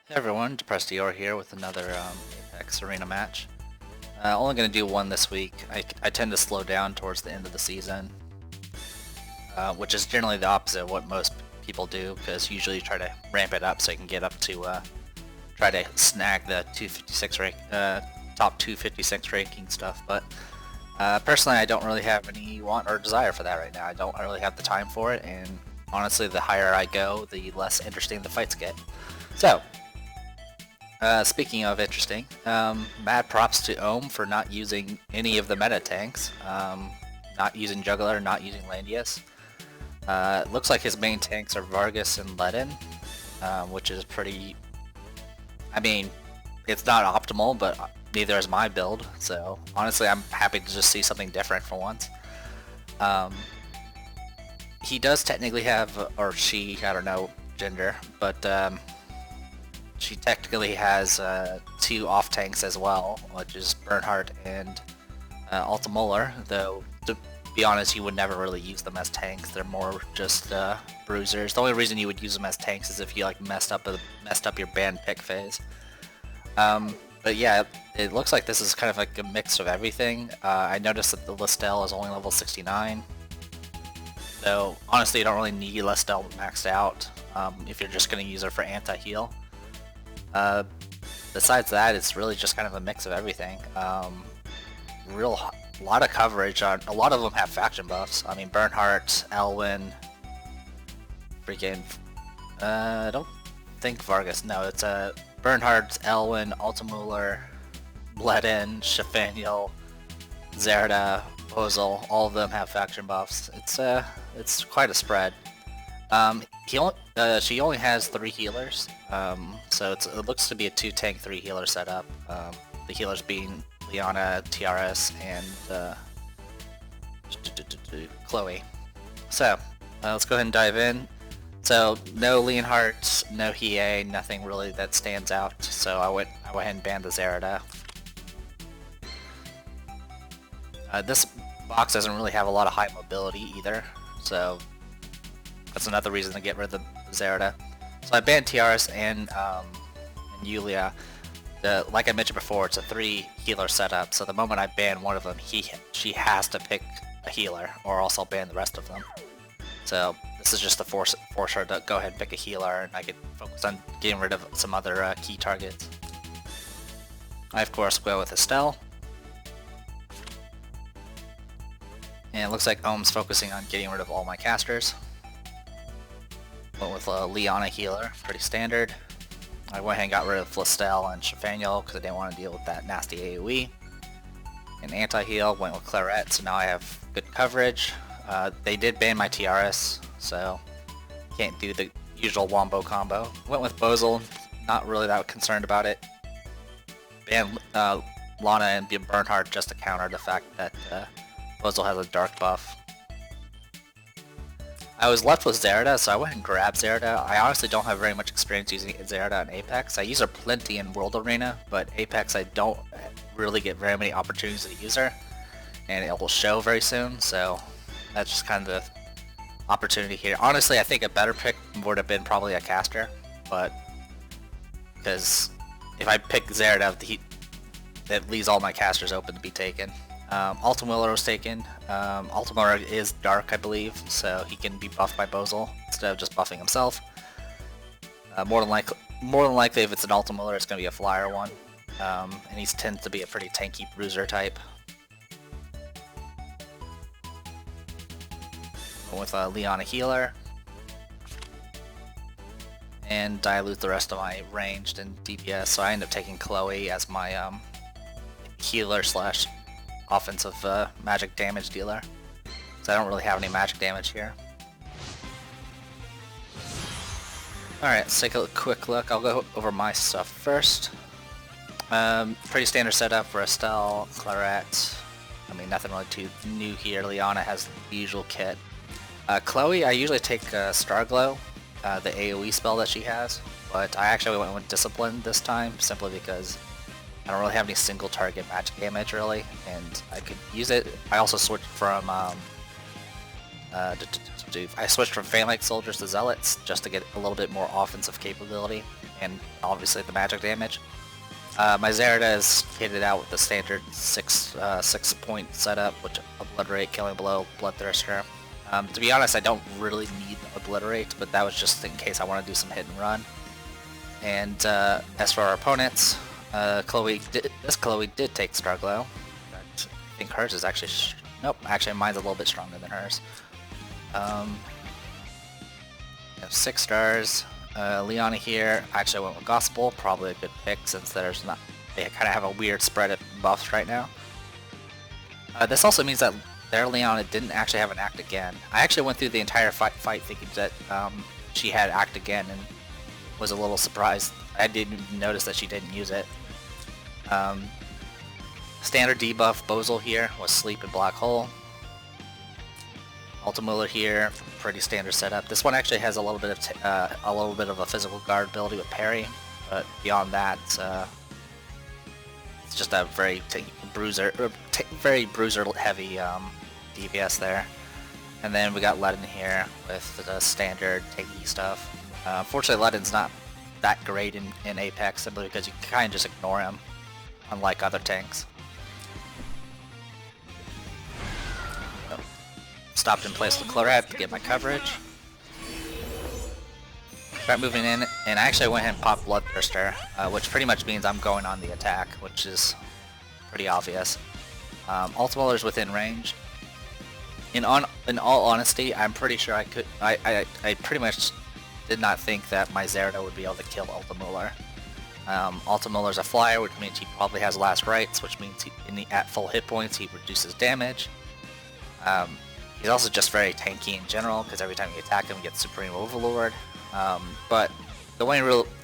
Hey everyone, Depressed Dior here with another Apex Arena match. Only going to do one this week. I tend to slow down towards the end of the season, which is generally the opposite of what most people do, because usually you try to ramp it up so you can get up to try to snag the 256 rank, top 256 ranking stuff. But personally, I don't really have any want or desire for that right now. I don't really have the time for it, and honestly, the higher I go, the less interesting the fights get. So, speaking of interesting, mad props to Ohm for not using any of the meta tanks. Not using Juggler, not using Landius. It looks like his main tanks are Vargas and Ledin, which is pretty... I mean, it's not optimal, but neither is my build, so honestly I'm happy to just see something different for once. He does technically have, or she, I don't know gender, but she technically has two off tanks as well, which is Bernhardt and Altamoller, though to be honest you would never really use them as tanks. They're more just bruisers. The only reason you would use them as tanks is if you like messed up your band pick phase. But yeah, it looks like this is kind of like a mix of everything. I noticed that the Listel is only level 69, though honestly you don't really need Listel maxed out if you're just going to use her for anti-heal. Besides that, it's really just kind of a mix of everything. Lot of coverage. A lot of them have faction buffs. I mean, Bernhardt, Elwin, freaking... I don't think Vargas. No, it's Bernhardt, Elwin, Altamuller, Ledin, Shafaniel, Zerda, Ozil. All of them have faction buffs. It's quite a spread. She only has 3 healers, so it looks to be a 2 tank 3 healer setup. The healers being Liana, TRS, and Chloe. So let's go ahead and dive in. So no Leonhardt, no Hiei, nothing really that stands out. So I went ahead and banned the Zerda. This box doesn't really have a lot of high mobility either, so that's another reason to get rid of the Zerda. So I banned TRS and Yulia. Like I mentioned before, it's a 3 healer setup, so the moment I ban one of them, she has to pick a healer, or else I'll ban the rest of them. So this is just to force her to go ahead and pick a healer, and I can focus on getting rid of some other key targets. I of course go with Estelle. And it looks like Ohm's focusing on getting rid of all my casters. Went with a Liana healer, pretty standard. I went ahead and got rid of Listel and Shafaniel because I didn't want to deal with that nasty AoE. And anti-heal, went with Claret, so now I have good coverage. They did ban my TRS, so can't do the usual wombo combo. Went with Bozil, not really that concerned about it. Banned Lana and Bernhardt just to counter the fact that Bozil has a dark buff. I was left with Zerda, so I went and grabbed Zerda. I honestly don't have very much experience using Zerda in Apex. I use her plenty in World Arena, but Apex I don't really get very many opportunities to use her, and it will show very soon, so that's just kind of the opportunity here. Honestly, I think a better pick would have been probably a caster, but because if I pick Zerda, it leaves all my casters open to be taken. Altamuller was taken. Altamuller is dark, I believe, so he can be buffed by Bozil instead of just buffing himself. More than likely, if it's an Altamuller, it's going to be a flyer one, and he tends to be a pretty tanky bruiser type. With a Liana healer, and dilute the rest of my ranged and DPS, so I end up taking Chloe as my healer slash offensive magic damage dealer, so I don't really have any magic damage here. Alright, let's take a quick look. I'll go over my stuff first. Pretty standard setup for Estelle, Claret. I mean, nothing really too new here. Liana has the usual kit. Chloe, I usually take Starglow, the AoE spell that she has, but I actually went with Discipline this time, simply because I don't really have any single target magic damage really, and I could use it. I also switched from I switched from Phalanx Soldiers to Zealots just to get a little bit more offensive capability, and obviously the magic damage. My Zerida is kitted out with the standard 6-point setup, which Obliterate, Killing Blow, Bloodthirster. To be honest, I don't really need Obliterate, but that was just in case I want to do some hit and run. And as for our opponents, Chloe did take Starglow. I think hers is actually... nope, actually mine's a little bit stronger than hers. We have 6 stars. Leona here, actually went with Gospel, probably a good pick since there's not... they kind of have a weird spread of buffs right now. This also means that their Leona didn't actually have an Act Again. I actually went through the entire fight thinking that she had Act Again and was a little surprised. I didn't even notice that she didn't use it. Standard debuff Bozel here was Sleep and Black Hole. Ultimuller here, pretty standard setup. This one actually has a little bit of a physical guard ability with parry, but beyond that, it's just a very bruiser heavy DPS there. And then we got Ledin here with the standard tanky stuff. Unfortunately, Ledin's not that great in Apex simply because you can kind of just ignore him, unlike other tanks. Stopped in place with Claret to get my coverage. Start moving in, and I actually went ahead and popped Bloodthirster, which pretty much means I'm going on the attack, which is pretty obvious. Ultimuller's within range. In all honesty, I'm pretty sure I pretty much did not think that my Zerida would be able to kill Ultimuller. Ultimuller's a flyer, which means he probably has last rites, which means at full hit points he reduces damage. He's also just very tanky in general, because every time you attack him, you get Supreme Overlord. But the way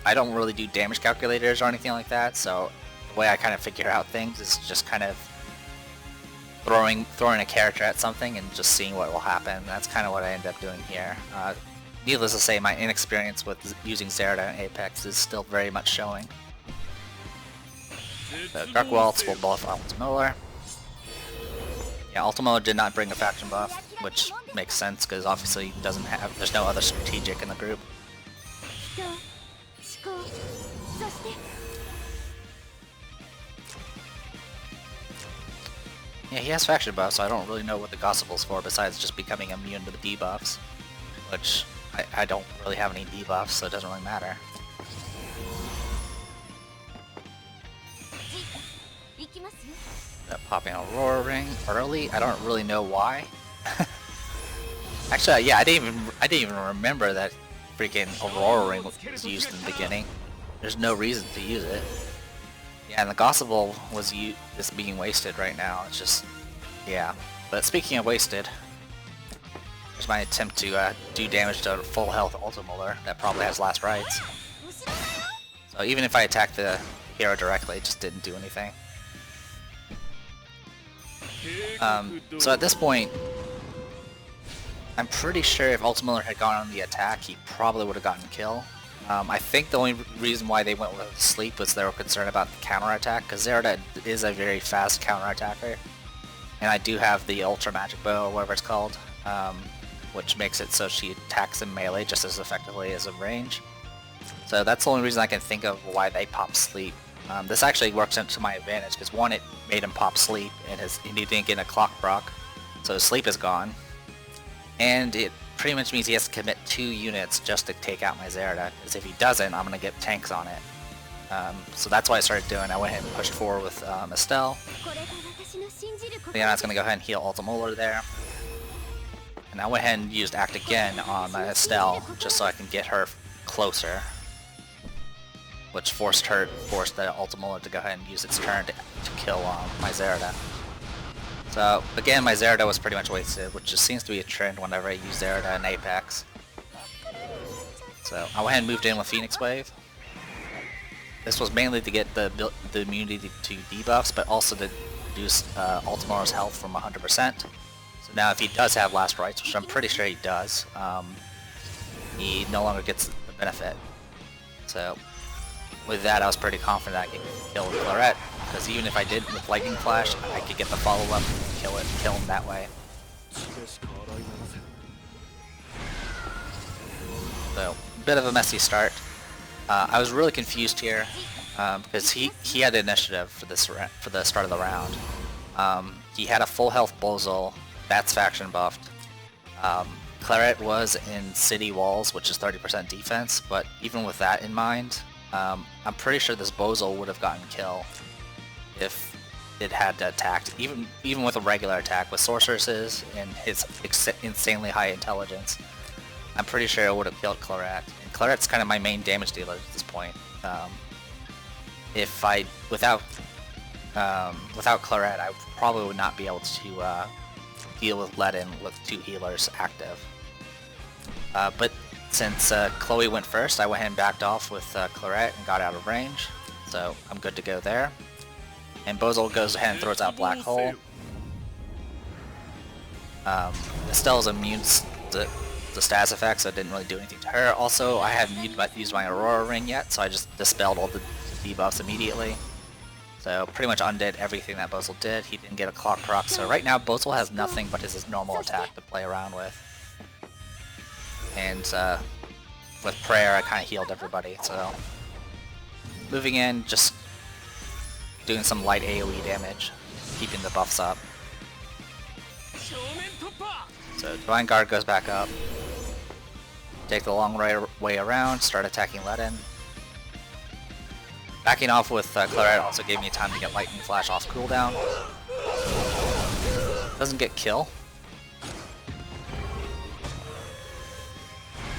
I don't really do damage calculators or anything like that, so the way I kind of figure out things is just kind of throwing a character at something and just seeing what will happen. That's kind of what I end up doing here. Needless to say, my inexperience with using Zerida in Apex is still very much showing. The Dark Waltz will buff Ultimuller. Yeah, Ultimuller did not bring a faction buff, which makes sense because obviously there's no other strategic in the group. Yeah, he has faction buffs, so I don't really know what the Gospel's for besides just becoming immune to the debuffs, which I don't really have any debuffs, so it doesn't really matter. Popping Aurora Ring early. I don't really know why. Actually, yeah, I didn't even remember that freaking Aurora Ring was used in the beginning. There's no reason to use it. Yeah, and the Gospel is being wasted right now. It's just, yeah. But speaking of wasted, here's my attempt to do damage to full health Ultimuller that probably has last rites. So even if I attacked the hero directly, it just didn't do anything. So at this point, I'm pretty sure if Ultimuller had gone on the attack, he probably would have gotten kill. I think the only reason why they went with Sleep was they were concerned about the counterattack, because Zerida is a very fast counterattacker. And I do have the Ultra Magic Bow, or whatever it's called, which makes it so she attacks in melee just as effectively as in range. So that's the only reason I can think of why they pop Sleep. This actually works into my advantage, because one, it made him pop Sleep, and he didn't get a clock proc, so his Sleep is gone. And it pretty much means he has to commit 2 units just to take out my Zerida, because if he doesn't, I'm going to get tanks on it. So that's what I started doing. I went ahead and pushed forward with Estelle. Leona's going to go ahead and heal Ultimuller there. And I went ahead and used Act Again on Estelle, just so I can get her closer. Which forced the Ultimuller to go ahead and use its turn to kill my Zerida. So again, my Zerida was pretty much wasted, which just seems to be a trend whenever I use Zerida in Apex. So I went ahead and moved in with Phoenix Wave. This was mainly to get the immunity to debuffs, but also to reduce Ultimuller's health from 100%. So now if he does have last rites, which I'm pretty sure he does, he no longer gets the benefit. So with that, I was pretty confident I could kill Claret, because even if I did with Lightning Flash, I could get the follow-up and kill him that way. So, bit of a messy start. I was really confused here because he had the initiative for for the start of the round. He had a full health Bozol, that's faction buffed. Claret was in city walls, which is 30% defense, but even with that in mind, I'm pretty sure this Bozol would have gotten kill if it had attacked, even with a regular attack with sorceresses and his insanely high intelligence. I'm pretty sure it would have killed Claret. And Claret's kind of my main damage dealer at this point. Without Claret, I probably would not be able to deal with Ledin with 2 healers active. But since Chloe went first, I went ahead and backed off with Claret and got out of range. So I'm good to go there. And Bozol goes ahead and throws out Black Hole. Estelle's immune to the status effects, so it didn't really do anything to her. Also, I hadn't used my Aurora Ring yet, so I just dispelled all the debuffs immediately. So pretty much undid everything that Bozol did. He didn't get a clock proc, so right now Bozol has nothing but his normal attack to play around with. And with prayer, I kind of healed everybody, so moving in, just doing some light AoE damage, keeping the buffs up. So Divine Guard goes back up. Take the long way around, start attacking Ledin. Backing off with Claret also gave me time to get Lightning Flash off cooldown. Doesn't get kill.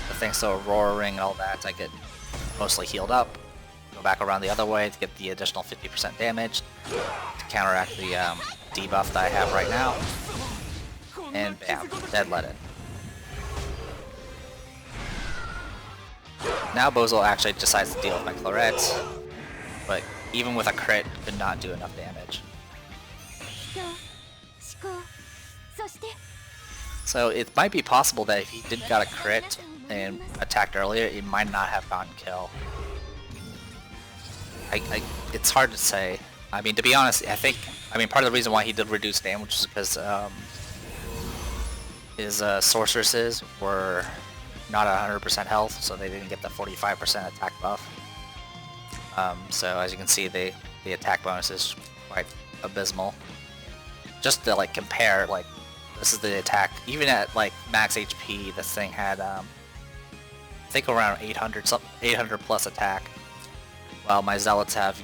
But thanks to Aurora Ring and all that, I get mostly healed up. Go back around the other way to get the additional 50% damage to counteract the debuff that I have right now. And bam, dead Ledin. Now Bozol actually decides to deal with my Claret, but even with a crit, could not do enough damage. So it might be possible that if he didn't got a crit and attacked earlier, it might not have gotten kill. It's hard to say. I mean, to be honest, I mean, part of the reason why he did reduce damage is because his sorceresses were not 100% health, so they didn't get the 45% attack buff. So as you can see, the attack bonus is quite abysmal. Just to like compare, like this is the attack. Even at like max HP, this thing had I think around 800 plus attack, while my zealots have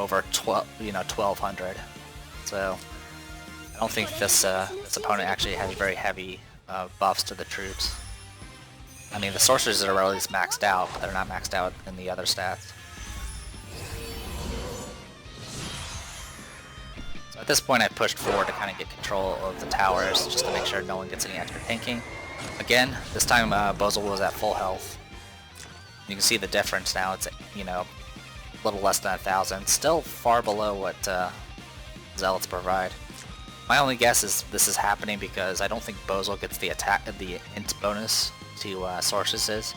over 1200. So I don't think this opponent actually has very heavy buffs to the troops. I mean, the sorcerers are at least maxed out, but they're not maxed out in the other stats. So at this point I pushed forward to kind of get control of the towers, just to make sure no one gets any extra tanking. Again, this time Bozol was at full health. You can see the difference now, it's a little less than 1,000. Still far below what Zealots provide. My only guess is this is happening because I don't think Bozol gets the int bonus to sorceresses.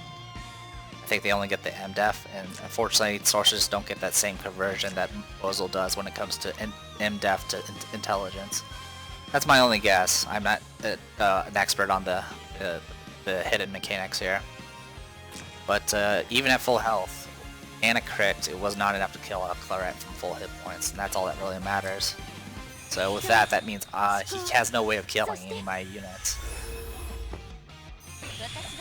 I think they only get the MDef, and unfortunately sorceresses don't get that same conversion that Bozol does when it comes to MDef to intelligence. That's my only guess. I'm not an expert on the hidden mechanics here. But even at full health and a crit, it was not enough to kill a Claret from full hit points, and that's all that really matters. So with that means he has no way of killing any of my units.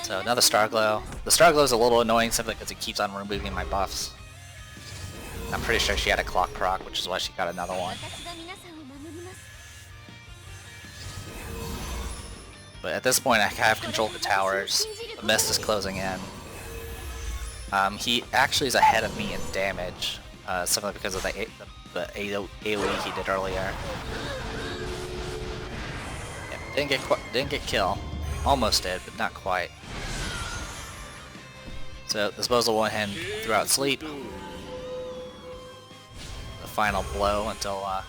So another Starglow. The Starglow is a little annoying simply because it keeps on removing my buffs. I'm pretty sure she had a clock proc, which is why she got another one. But at this point I have control of the towers. The mist is closing in. He actually is ahead of me in damage, simply because of the AoE he did earlier. Yeah, didn't get kill. Almost did, but not quite. So this Bozol went ahead and threw out sleep. The final blow until I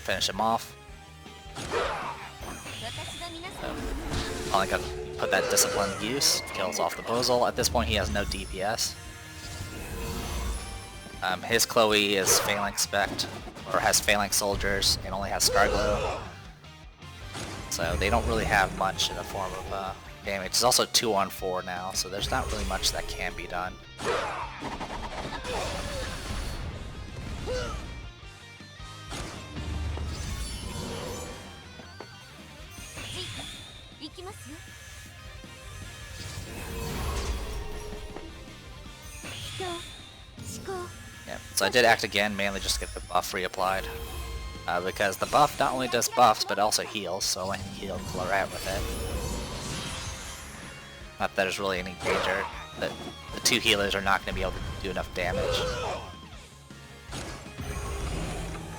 finish him off. So, I got to put that discipline to use. Kills off the Bozol. At this point he has no DPS. His Chloe is Phalanx Spect, or has Phalanx Soldiers, and only has Starglow. So they don't really have much in the form of damage. It's also 2-on-4 now, so there's not really much that can be done. Yeah, so I did act again, mainly just to get the buff reapplied. Because the buff not only does buffs, but also heals, so I went and healed Claret with it. Not that there's really any danger. The two healers are not going to be able to do enough damage.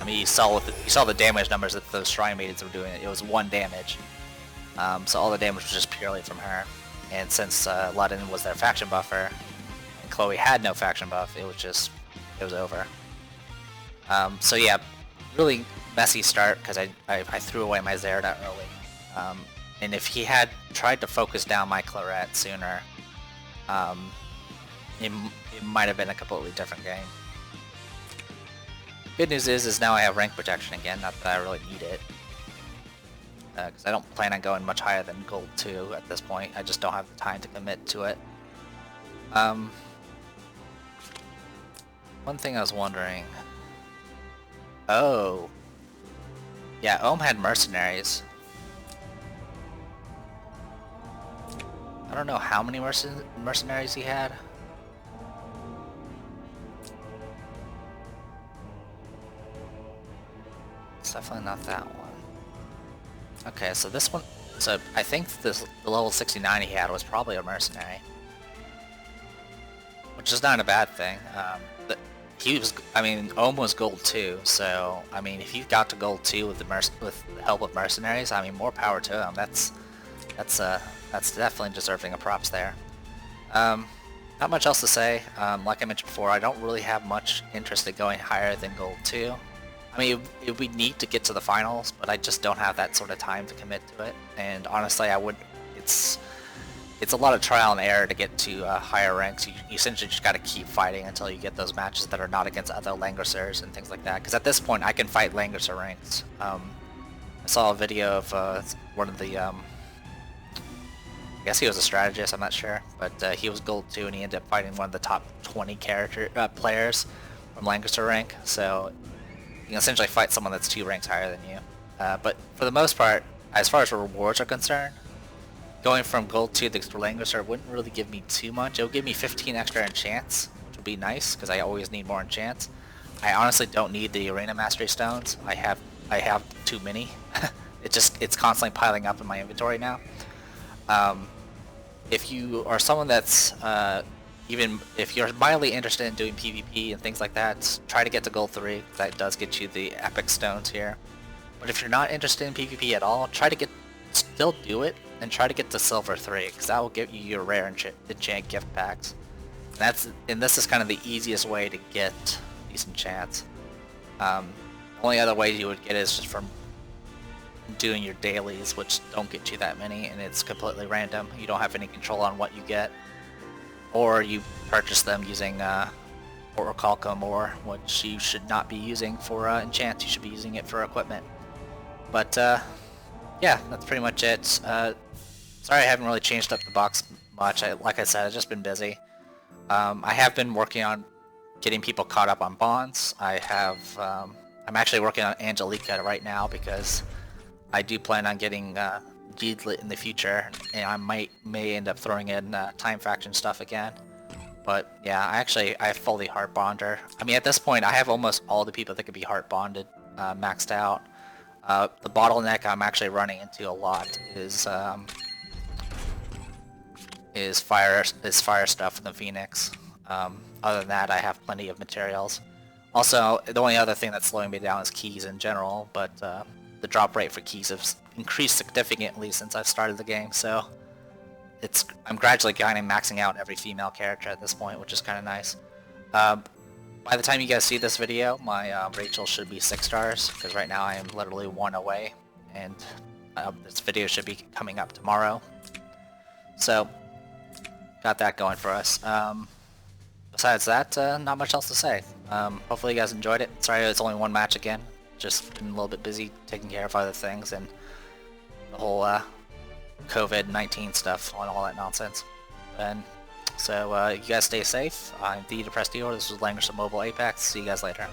I mean, you saw the damage numbers that those Shrine Maidens were doing. It was 1 damage. So all the damage was just purely from her. And since Ludden was their faction buffer, and Chloe had no faction buff, it was over. So yeah, really messy start because I threw away my Zerda early. And if he had tried to focus down my Claret sooner, it might have been a completely different game. Good news is now I have rank protection again, not that I really need it. Because I don't plan on going much higher than Gold 2 at this point. I just don't have the time to commit to it. One thing I was wondering... Oh! Yeah, Ohm had mercenaries. I don't know how many mercenaries he had. It's definitely not that one. Okay, so this one... So I think the level 69 he had was probably a mercenary. Which is not a bad thing. Ohm was Gold 2, so, I mean, if you got to Gold 2 with the help of mercenaries, I mean, more power to him. That's definitely deserving of props there. Not much else to say. Like I mentioned before, I don't really have much interest in going higher than Gold 2. I mean, it would be neat to get to the finals, but I just don't have that sort of time to commit to it. And honestly, it's a lot of trial and error to get to higher ranks. You essentially just got to keep fighting until you get those matches that are not against other Langrissers and things like that. Because at this point, I can fight Langrisser ranks. I saw a video of one of the... I guess he was a strategist, I'm not sure. But he was Gold 2 and he ended up fighting one of the top 20 players from Langrisser rank. So you can essentially fight someone that's 2 ranks higher than you. But for the most part, as far as rewards are concerned, going from Gold 2 to Langrisser wouldn't really give me too much. It would give me 15 extra enchants, which would be nice, because I always need more enchants. I honestly don't need the Arena Mastery Stones. I have too many. It's constantly piling up in my inventory now. If you are someone that's, even if you're mildly interested in doing PvP and things like that, try to get to Gold 3. That does get you the Epic Stones here. But if you're not interested in PvP at all, still do it, and try to get to Silver 3, because that will give you your rare enchant gift packs. And this is kind of the easiest way to get these enchants. The only other way you would get is just from doing your dailies, which don't get you that many, and it's completely random. You don't have any control on what you get. Or you purchase them using Orichalcum ore, which you should not be using for enchants. You should be using it for equipment. But yeah, that's pretty much it. Sorry I haven't really changed up the box much. Like I said, I've just been busy. I have been working on getting people caught up on bonds. I'm actually working on Angelica right now because I do plan on getting Deedlit in the future, and I may end up throwing in Time Faction stuff again. But yeah, I have fully Heart Bonder. I mean, at this point, I have almost all the people that could be Heart Bonded maxed out. The bottleneck I'm actually running into a lot is fire stuff in the Phoenix. Other than that, I have plenty of materials. Also, the only other thing that's slowing me down is keys in general, but the drop rate for keys has increased significantly since I've started the game, so I'm gradually kind of maxing out every female character at this point, which is kind of nice. By the time you guys see this video, my Rachel should be 6 stars, because right now I am literally 1 away, and this video should be coming up tomorrow. So, got that going for us. Besides that, not much else to say. Hopefully you guys enjoyed it. Sorry it's only 1 match again. Just been a little bit busy taking care of other things, and the whole COVID-19 stuff and all that nonsense. And so you guys stay safe. I'm the Depressed Dealer. This was Langrisser Mobile Apex. See you guys later.